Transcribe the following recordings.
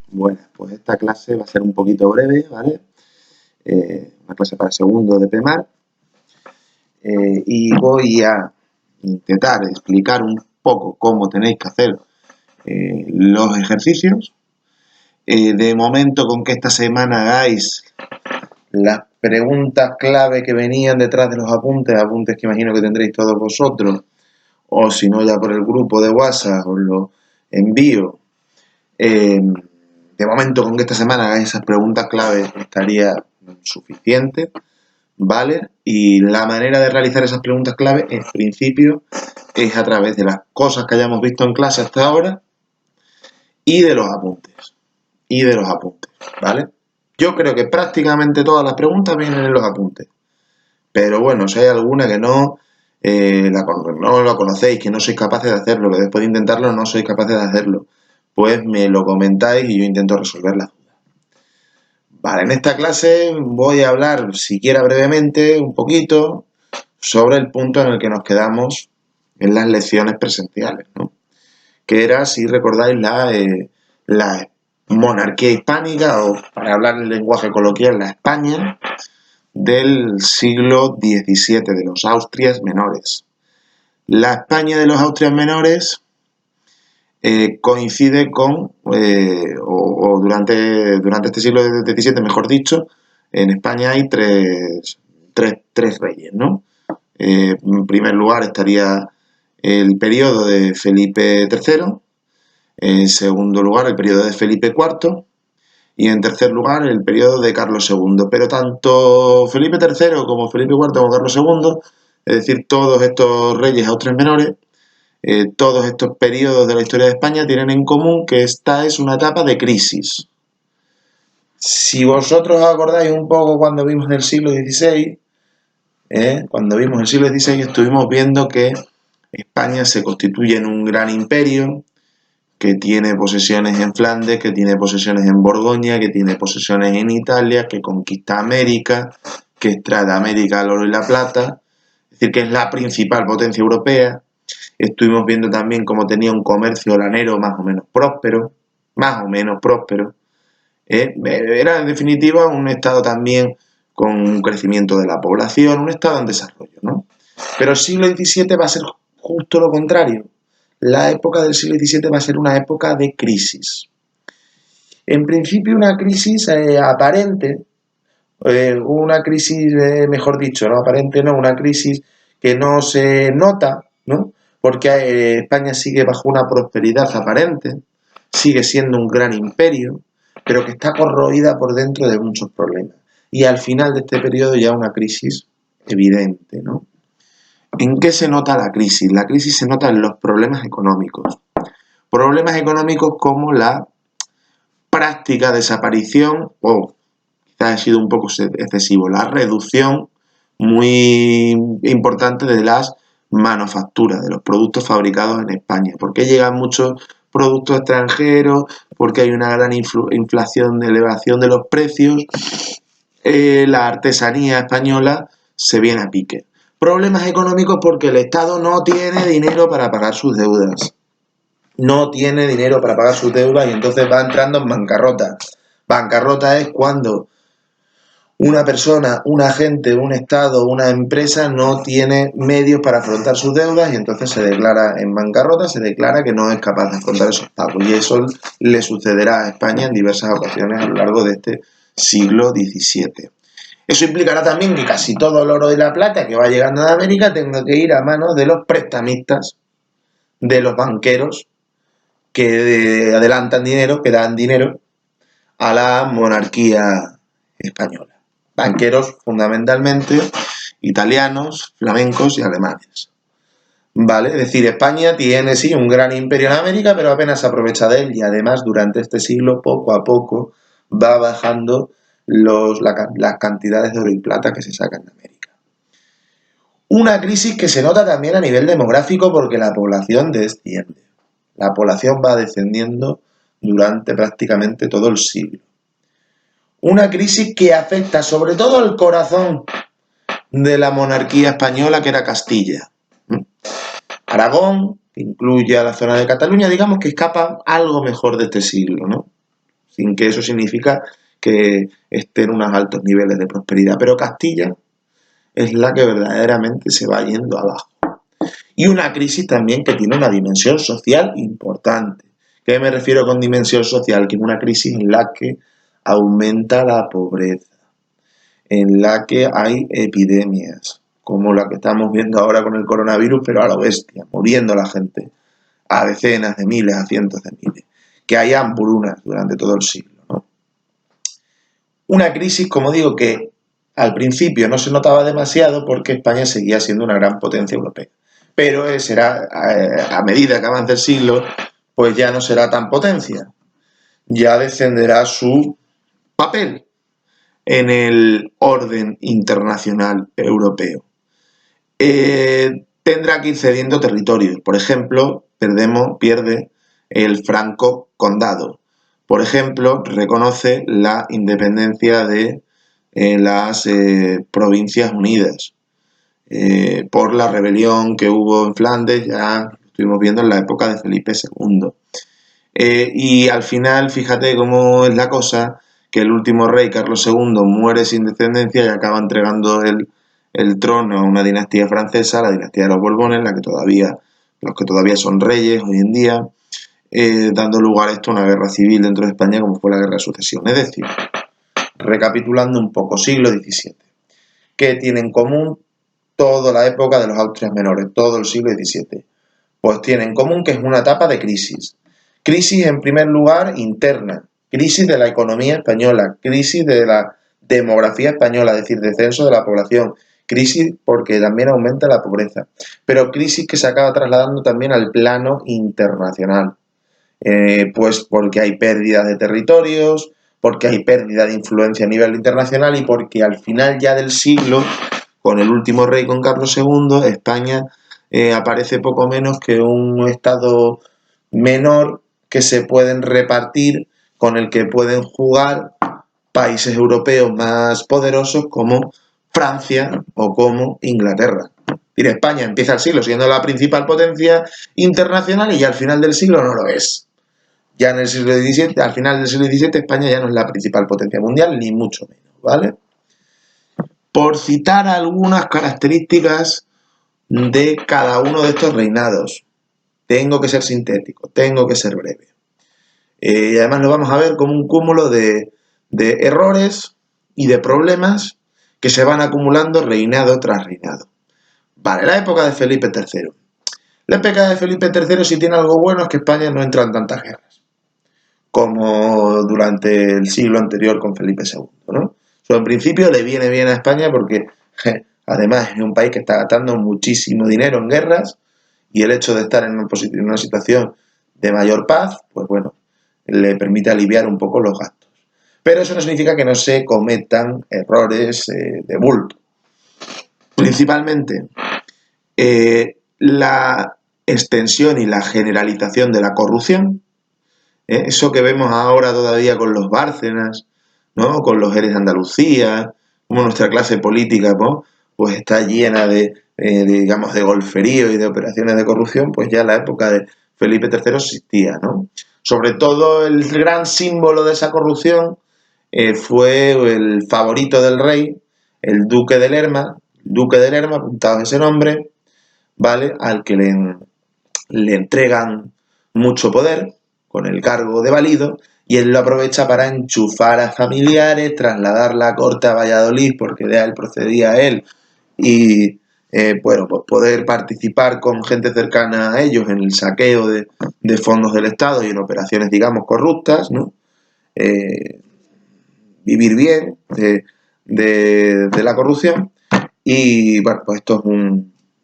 Bueno, pues esta clase va a ser un poquito breve, ¿vale? Una clase para segundo de PEMAR. Y voy a intentar explicar un poco cómo tenéis que hacer los ejercicios. De momento, con que esta semana hagáis las preguntas clave que venían detrás de los apuntes que imagino que tendréis todos vosotros, o si no ya por el grupo de WhatsApp os lo envío. De momento, con que esta semana hagáis esas preguntas clave estaría suficiente, ¿vale? Y la manera de realizar esas preguntas clave, en principio, es a través de las cosas que hayamos visto en clase hasta ahora y de los apuntes. ¿Vale? Yo creo que prácticamente todas las preguntas vienen en los apuntes. Pero bueno, si hay alguna que no lo conocéis, que no sois capaces de hacerlo, que después de intentarlo no sois capaces de hacerlo, pues me lo comentáis y yo intento resolverla. Vale, en esta clase voy a hablar, siquiera brevemente, un poquito, sobre el punto en el que nos quedamos en las lecciones presenciales, ¿no? Que era, si recordáis, la monarquía hispánica, o para hablar en lenguaje coloquial, la España del siglo XVII, de los Austrias menores. La España de los Austrias menores coincide con, durante este siglo XVII, mejor dicho, en España hay tres reyes, ¿no? En primer lugar estaría el periodo de Felipe III, en segundo lugar el periodo de Felipe IV y en tercer lugar el periodo de Carlos II. Pero tanto Felipe III como Felipe IV como Carlos II, es decir, todos estos reyes austrias menores, todos estos periodos de la historia de España tienen en común que esta es una etapa de crisis. Si vosotros os acordáis un poco cuando vimos el siglo XVI, estuvimos viendo que España se constituye en un gran imperio que tiene posesiones en Flandes, que tiene posesiones en Borgoña, que tiene posesiones en Italia, que conquista América, que extrae de América el oro y la plata, es decir, que es la principal potencia europea. Estuvimos viendo también cómo tenía un comercio lanero más o menos próspero. Era en definitiva un estado también con un crecimiento de la población, un estado en desarrollo, ¿no? Pero el siglo XVII va a ser justo lo contrario. La época del siglo XVII va a ser una época de crisis. En principio una crisis aparente, una crisis, mejor dicho, no aparente, no, una crisis que no se nota, ¿no? Porque España sigue bajo una prosperidad aparente, sigue siendo un gran imperio, pero que está corroída por dentro de muchos problemas. Y al final de este periodo ya una crisis evidente, ¿no? ¿En qué se nota la crisis? La crisis se nota en los problemas económicos. Problemas económicos como la práctica desaparición, o quizás ha sido un poco excesivo, la reducción muy importante de las manufacturas, de los productos fabricados en España. ¿Por qué llegan muchos productos extranjeros? Porque hay una gran inflación, elevación de los precios. La artesanía española se viene a pique. Problemas económicos porque el Estado no tiene dinero para pagar sus deudas. No tiene dinero para pagar sus deudas y entonces va entrando en bancarrota. Bancarrota es cuando una persona, un agente, un Estado, una empresa no tiene medios para afrontar sus deudas y entonces se declara en bancarrota, se declara que no es capaz de afrontar esos pagos. Y eso le sucederá a España en diversas ocasiones a lo largo de este siglo XVII. Eso implicará también que casi todo el oro y la plata que va llegando de América tenga que ir a manos de los prestamistas, de los banqueros, que adelantan dinero, que dan dinero a la monarquía española. Banqueros fundamentalmente italianos, flamencos y alemanes. ¿Vale? Es decir, España tiene sí un gran imperio en América, pero apenas se aprovecha de él y además durante este siglo poco a poco va bajando las cantidades de oro y plata que se sacan de América. Una crisis que se nota también a nivel demográfico porque la población desciende. La población va descendiendo durante prácticamente todo el siglo. Una crisis que afecta sobre todo al corazón de la monarquía española, que era Castilla. Aragón, que incluye a la zona de Cataluña, digamos que escapa algo mejor de este siglo, ¿no? sin que eso significa que esté en unos altos niveles de prosperidad. Pero Castilla es la que verdaderamente se va yendo abajo. Y una crisis también que tiene una dimensión social importante. ¿Qué me refiero con dimensión social? Que es una crisis en la que aumenta la pobreza, en la que hay epidemias, como la que estamos viendo ahora con el coronavirus, pero a la bestia, muriendo la gente a decenas de miles, a cientos de miles, que hay hambrunas durante todo el siglo, ¿no? Una crisis, como digo, que al principio no se notaba demasiado porque España seguía siendo una gran potencia europea. Pero será, a medida que avance el siglo, pues ya no será tan potencia. Ya descenderá su papel en el orden internacional europeo. Tendrá que ir cediendo territorios. Por ejemplo, pierde el Franco Condado. Por ejemplo, reconoce la independencia de las Provincias Unidas. Por la rebelión que hubo en Flandes, ya lo estuvimos viendo en la época de Felipe II. Y al final, fíjate cómo es la cosa, que el último rey, Carlos II, muere sin descendencia y acaba entregando el trono a una dinastía francesa, la dinastía de los Borbones, los que todavía son reyes hoy en día, dando lugar a esto a una guerra civil dentro de España como fue la Guerra de Sucesión. Es decir, recapitulando un poco, siglo XVII, ¿qué tiene en común toda la época de los Austrias menores, todo el siglo XVII? Pues tiene en común que es una etapa de crisis. Crisis, en primer lugar, interna, crisis de la economía española, crisis de la demografía española, es decir, descenso de la población, crisis porque también aumenta la pobreza, pero crisis que se acaba trasladando también al plano internacional, pues porque hay pérdida de territorios, porque hay pérdida de influencia a nivel internacional y porque al final ya del siglo, con el último rey, con Carlos II, España aparece poco menos que un estado menor que se pueden repartir, con el que pueden jugar países europeos más poderosos como Francia o como Inglaterra. Y España empieza el siglo siendo la principal potencia internacional y ya al final del siglo no lo es. Ya en el siglo XVII, al final del siglo XVII, España ya no es la principal potencia mundial, ni mucho menos, ¿vale? Por citar algunas características de cada uno de estos reinados. Tengo que ser sintético, tengo que ser breve. Y además lo vamos a ver como un cúmulo de errores y de problemas que se van acumulando reinado tras reinado. Vale, la época de Felipe III. La época de Felipe III, si tiene algo bueno, es que España no entra en tantas guerras como durante el siglo anterior con Felipe II, ¿no? En principio le viene bien a España porque además es un país que está gastando muchísimo dinero en guerras y el hecho de estar en una situación de mayor paz, pues bueno, le permite aliviar un poco los gastos. Pero eso no significa que no se cometan errores de bulto. Principalmente, la extensión y la generalización de la corrupción, eso que vemos ahora todavía con los Bárcenas, ¿no? Con los Jerez de Andalucía, como nuestra clase política, ¿no? Pues está llena digamos, de golferío y de operaciones de corrupción, pues ya en la época de Felipe III existía, ¿no? Sobre todo el gran símbolo de esa corrupción fue el favorito del rey, el duque de Lerma, apuntado ese nombre, ¿vale? Al que le entregan mucho poder con el cargo de valido y él lo aprovecha para enchufar a familiares, trasladar la corte a Valladolid porque de él procedía él y bueno, pues poder participar con gente cercana a ellos en el saqueo de fondos del Estado y en operaciones, digamos, corruptas, ¿no? Vivir bien de la corrupción y bueno, pues esto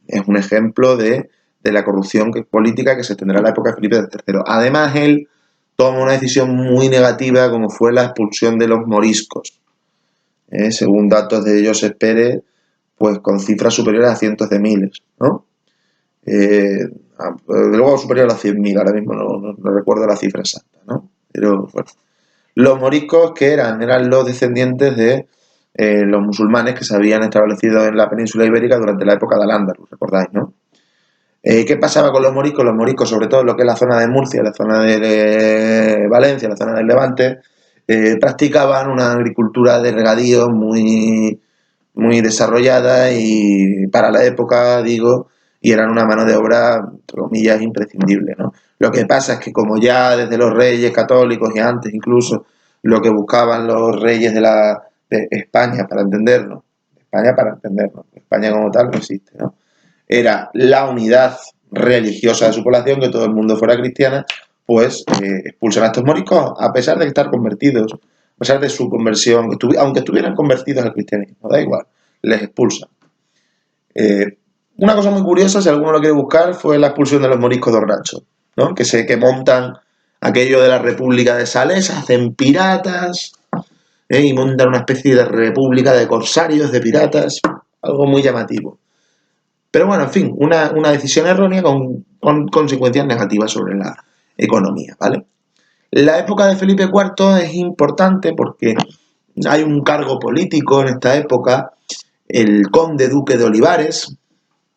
es un ejemplo de la corrupción política que se tendrá en la época de Felipe III. Además, él toma una decisión muy negativa como fue la expulsión de los moriscos. Según datos de Josep Pérez, pues con cifras superiores a cientos de miles, ¿no? Luego superior a 100.000, ahora mismo no recuerdo la cifra exacta, ¿no? Pero bueno, los moriscos que eran los descendientes de los musulmanes que se habían establecido en la península ibérica durante la época de Al-Ándalus, ¿recordáis, no? ¿Qué pasaba con los moriscos? Los moriscos, sobre todo lo que es la zona de Murcia, la zona de Valencia, la zona del Levante, practicaban una agricultura de regadío muy, muy desarrollada y para la época, digo, y eran una mano de obra, entre comillas, imprescindible, ¿no? Lo que pasa es que como ya desde los reyes católicos y antes incluso, lo que buscaban los reyes de España, para entendernos, España como tal no existe, ¿no? Era la unidad religiosa de su población, que todo el mundo fuera cristiana, pues expulsan a estos moriscos a pesar de estar convertidos, a pesar de su conversión, aunque estuvieran convertidos al cristianismo, da igual, les expulsan. Una cosa muy curiosa, si alguno lo quiere buscar, fue la expulsión de los moriscos de Hornacho, ¿no? Que montan aquello de la República de Sales, hacen piratas, y montan una especie de república de corsarios, de piratas, algo muy llamativo. Pero bueno, en fin, una decisión errónea con consecuencias negativas sobre la economía, ¿vale? La época de Felipe IV es importante porque hay un cargo político en esta época, el conde duque de Olivares,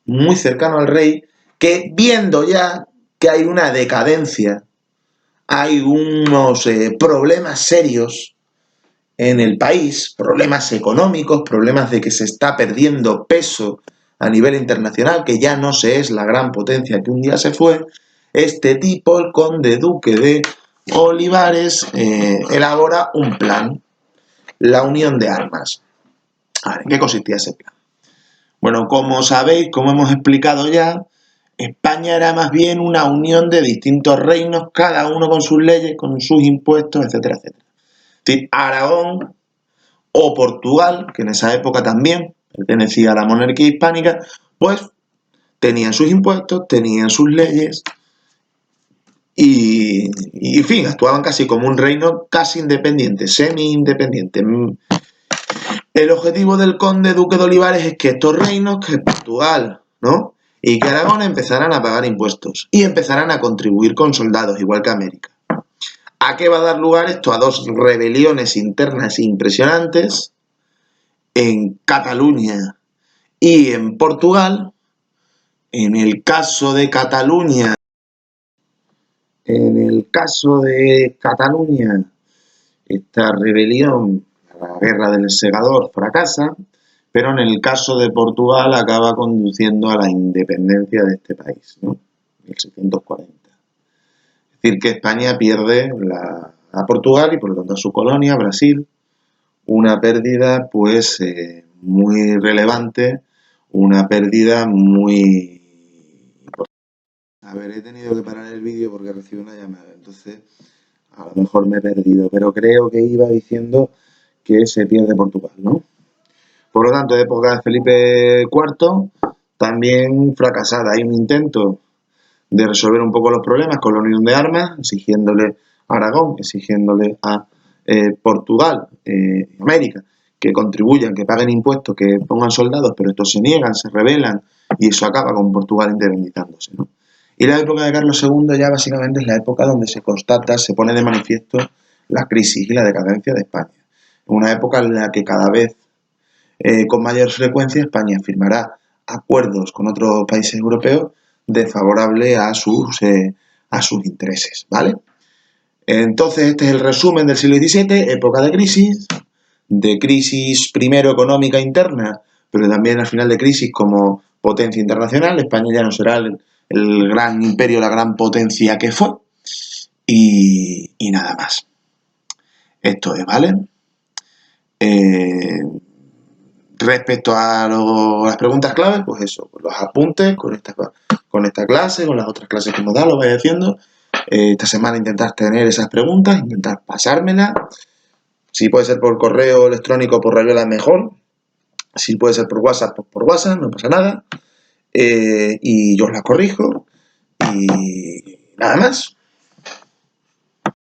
muy cercano al rey, que viendo ya que hay una decadencia, hay unos problemas serios en el país, problemas económicos, problemas de que se está perdiendo peso a nivel internacional, que ya no se es la gran potencia que un día se fue, este tipo, el conde duque de Olivares, elabora un plan, la unión de armas. A ver, ¿en qué consistía ese plan? Bueno, como sabéis, como hemos explicado ya, España era más bien una unión de distintos reinos, cada uno con sus leyes, con sus impuestos, etcétera, etcétera. Es decir, Aragón o Portugal, que en esa época también pertenecía a la monarquía hispánica, pues tenían sus impuestos, tenían sus leyes y en fin, actuaban casi como un reino casi independiente, semi-independiente. El objetivo del conde duque de Olivares es que estos reinos, que Portugal, ¿no? Y que Aragón empezaran a pagar impuestos y empezaran a contribuir con soldados, igual que América. ¿A qué va a dar lugar esto? A dos rebeliones internas impresionantes en Cataluña y en Portugal. En el caso de Cataluña, esta rebelión, la guerra del segador, fracasa, pero en el caso de Portugal acaba conduciendo a la independencia de este país, ¿no? En 1640. Es decir, que España pierde a Portugal y por lo tanto a su colonia, Brasil, una pérdida pues muy relevante, una pérdida muy... A ver, he tenido que parar el vídeo porque recibí una llamada, entonces a lo mejor me he perdido, pero creo que iba diciendo que se pierde Portugal, ¿no? Por lo tanto, época de Felipe IV, también fracasada. Hay un intento de resolver un poco los problemas con la unión de armas, exigiéndole a Aragón, exigiéndole a Portugal, América, que contribuyan, que paguen impuestos, que pongan soldados, pero estos se niegan, se rebelan y eso acaba con Portugal independizándose, ¿no? Y la época de Carlos II ya básicamente es la época donde se constata, se pone de manifiesto la crisis y la decadencia de España. Una época en la que cada vez con mayor frecuencia España firmará acuerdos con otros países europeos desfavorables a sus intereses, ¿vale? Entonces este es el resumen del siglo XVII, época de crisis primero económica interna, pero también al final de crisis como potencia internacional. España ya no será el gran imperio, la gran potencia que fue, y nada más. Esto es, ¿vale? Respecto a las preguntas claves, pues eso, los apuntes con esta clase, con las otras clases que hemos dado, lo vais haciendo. Esta semana intentar tener esas preguntas, intentar pasármelas. Si puede ser por correo electrónico, por Rayuela, mejor. Si puede ser por WhatsApp, pues por WhatsApp, no pasa nada. Y yo os las corrijo. Y nada más.